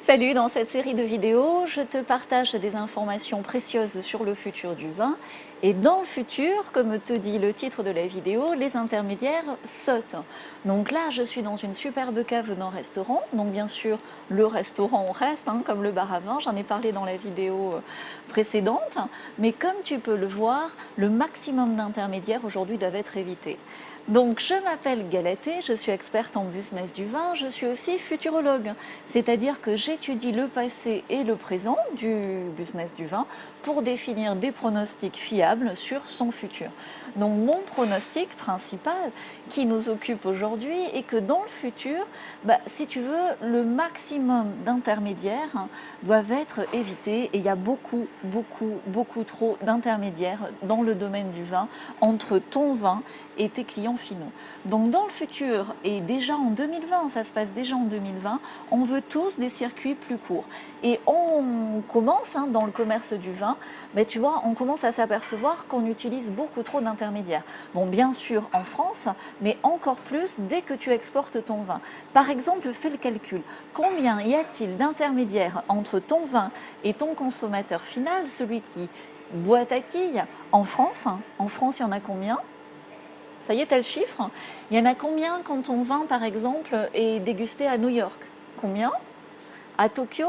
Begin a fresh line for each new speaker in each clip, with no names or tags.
Salut, dans cette série de vidéos, je te partage des informations précieuses sur le futur du vin. Et dans le futur, comme te dit le titre de la vidéo, les intermédiaires sautent. Donc là, je suis dans une superbe cave d'un restaurant. Donc bien sûr, le restaurant reste, comme le bar à vin, j'en ai parlé dans la vidéo précédente. Mais comme tu peux le voir, le maximum d'intermédiaires aujourd'hui doivent être évités. Donc je m'appelle Galatée, je suis experte en business du vin, je suis aussi futurologue, c'est-à-dire que j'étudie le passé et le présent du business du vin pour définir des pronostics fiables sur son futur. Donc mon pronostic principal qui nous occupe aujourd'hui est que dans le futur, si tu veux, le maximum d'intermédiaires doivent être évités et il y a beaucoup trop d'intermédiaires dans le domaine du vin entre ton vin et tes clients finaux. Donc dans le futur, et déjà en 2020, ça se passe déjà en 2020, on veut tous des circuits plus courts. Et on commence dans le commerce du vin, tu vois, on commence à s'apercevoir qu'on utilise beaucoup trop d'intermédiaires. Bon, bien sûr en France, mais encore plus dès que tu exportes ton vin. Par exemple, fais le calcul. Combien y a-t-il d'intermédiaires entre ton vin et ton consommateur final, celui qui boit ta quille, en France? En France, il y en a combien? Ça y est, tu as le chiffre. Il y en a combien quand ton vin, par exemple, est dégusté à New York? Combien? À Tokyo?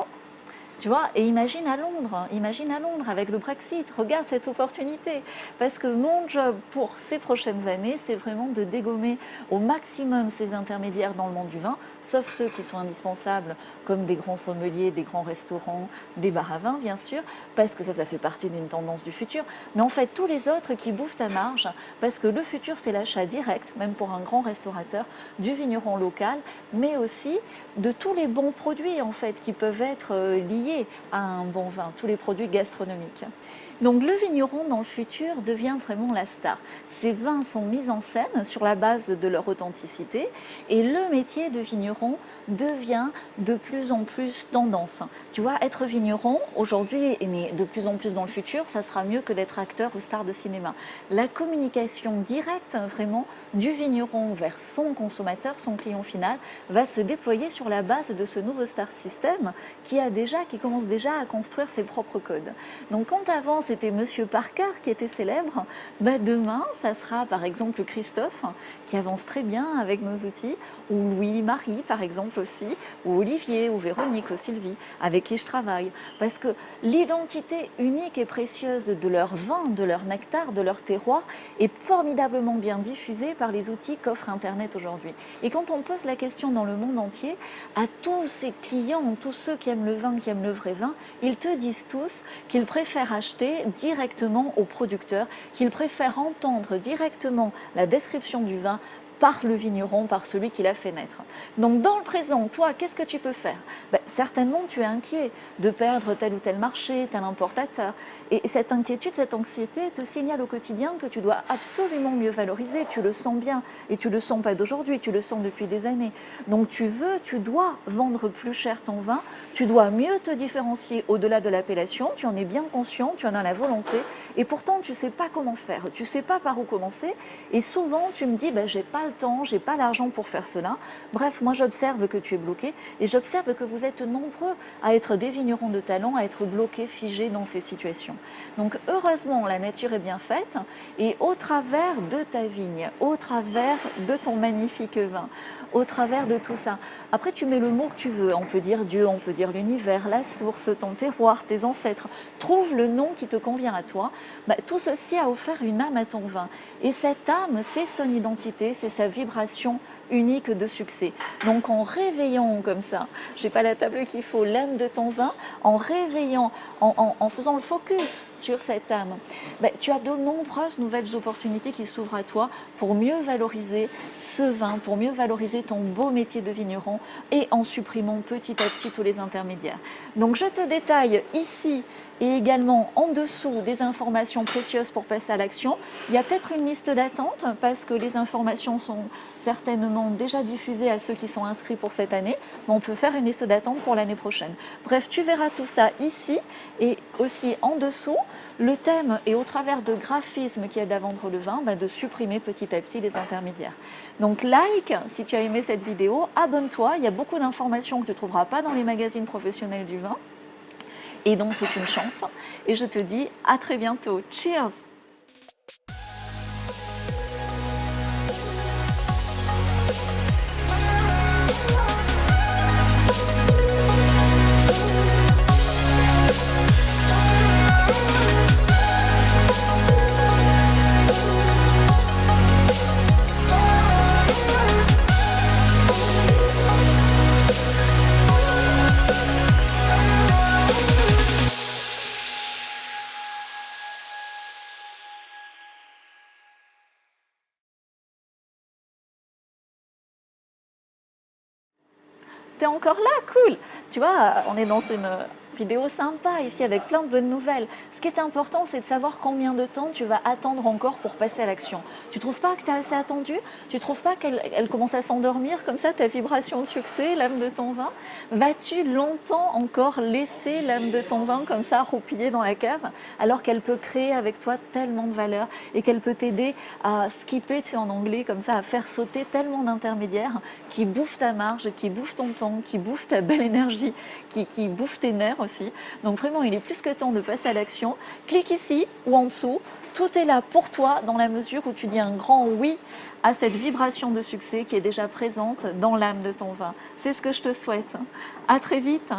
Tu vois, et imagine à Londres avec le Brexit, regarde cette opportunité. Parce que mon job pour ces prochaines années, c'est vraiment de dégommer au maximum ces intermédiaires dans le monde du vin, sauf ceux qui sont indispensables, comme des grands sommeliers, des grands restaurants, des bars à vin, bien sûr, parce que ça fait partie d'une tendance du futur. Mais en fait, tous les autres qui bouffent ta marge, parce que le futur, c'est l'achat direct, même pour un grand restaurateur, du vigneron local, mais aussi de tous les bons produits, en fait, qui peuvent être liés à un bon vin, tous les produits gastronomiques. Donc le vigneron dans le futur devient vraiment la star. Ces vins sont mis en scène sur la base de leur authenticité et le métier de vigneron devient de plus en plus tendance. Tu vois, être vigneron aujourd'hui, mais de plus en plus dans le futur, ça sera mieux que d'être acteur ou star de cinéma. La communication directe vraiment du vigneron vers son consommateur, son client final, va se déployer sur la base de ce nouveau star system qui commence déjà à construire ses propres codes. Donc quand avant c'était Monsieur Parker qui était célèbre, demain ça sera par exemple Christophe qui avance très bien avec nos outils, ou Louis-Marie par exemple aussi, ou Olivier, ou Véronique, ou Sylvie, avec qui je travaille. Parce que l'identité unique et précieuse de leur vin, de leur nectar, de leur terroir est formidablement bien diffusée par les outils qu'offre Internet aujourd'hui. Et quand on pose la question dans le monde entier, à tous ces clients, tous ceux qui aiment le vin, qui aiment le vrai vin, ils te disent tous qu'ils préfèrent acheter directement au producteur, qu'ils préfèrent entendre directement la description du vin par le vigneron, par celui qui l'a fait naître. Donc dans le présent, toi, qu'est-ce que tu peux faire? Certainement, tu es inquiet de perdre tel ou tel marché, tel importateur. Et cette inquiétude, cette anxiété te signale au quotidien que tu dois absolument mieux valoriser. Tu le sens bien. Et tu ne le sens pas d'aujourd'hui, tu le sens depuis des années. Donc tu dois vendre plus cher ton vin. Tu dois mieux te différencier au-delà de l'appellation. Tu en es bien conscient, tu en as la volonté. Et pourtant, tu ne sais pas comment faire. Tu ne sais pas par où commencer. Et souvent, tu me dis, j'ai pas le temps, j'ai pas l'argent pour faire cela. Bref, moi j'observe que tu es bloqué et j'observe que vous êtes nombreux à être des vignerons de talent, à être bloqués, figés dans ces situations. Donc heureusement, la nature est bien faite et au travers de ta vigne, au travers de ton magnifique vin, au travers de tout ça. Après, tu mets le mot que tu veux. On peut dire Dieu, on peut dire l'univers, la source, ton terroir, tes ancêtres. Trouve le nom qui te convient à toi. Tout ceci a offert une âme à ton vin. Et cette âme, c'est son identité, c'est sa vibration unique de succès. Donc en réveillant comme ça, j'ai pas la table qu'il faut, l'âme de ton vin, en réveillant, en faisant le focus sur cette âme, tu as de nombreuses nouvelles opportunités qui s'ouvrent à toi pour mieux valoriser ce vin, pour mieux valoriser ton beau métier de vigneron et en supprimant petit à petit tous les intermédiaires. Donc je te détaille ici et également en dessous des informations précieuses pour passer à l'action. Il y a peut-être une liste d'attente parce que les informations sont certainement commandes déjà diffusées à ceux qui sont inscrits pour cette année, mais on peut faire une liste d'attente pour l'année prochaine. Bref, tu verras tout ça ici et aussi en dessous. Le thème est au travers de graphismes qui aident à vendre le vin, de supprimer petit à petit les intermédiaires. Donc like si tu as aimé cette vidéo, abonne-toi, il y a beaucoup d'informations que tu ne trouveras pas dans les magazines professionnels du vin. Et donc c'est une chance. Et je te dis à très bientôt. Cheers! T'es encore là, cool. Tu vois, on est dans une vidéo sympa ici avec plein de bonnes nouvelles. Ce qui est important, c'est de savoir combien de temps tu vas attendre encore pour passer à l'action. Tu trouves pas que tu as assez attendu? Tu trouves pas qu'elle commence à s'endormir comme ça, ta vibration de succès, l'âme de ton vin? Vas-tu longtemps encore laisser l'âme de ton vin comme ça roupiller dans la cave alors qu'elle peut créer avec toi tellement de valeur et qu'elle peut t'aider à skipper, tu sais, en anglais, comme ça, à faire sauter tellement d'intermédiaires qui bouffent ta marge, qui bouffent ton temps, qui bouffent ta belle énergie, qui bouffent tes nerfs aussi. Donc vraiment, il est plus que temps de passer à l'action. Clique ici ou en dessous. Tout est là pour toi dans la mesure où tu dis un grand oui à cette vibration de succès qui est déjà présente dans l'âme de ton vin. C'est ce que je te souhaite. À très vite.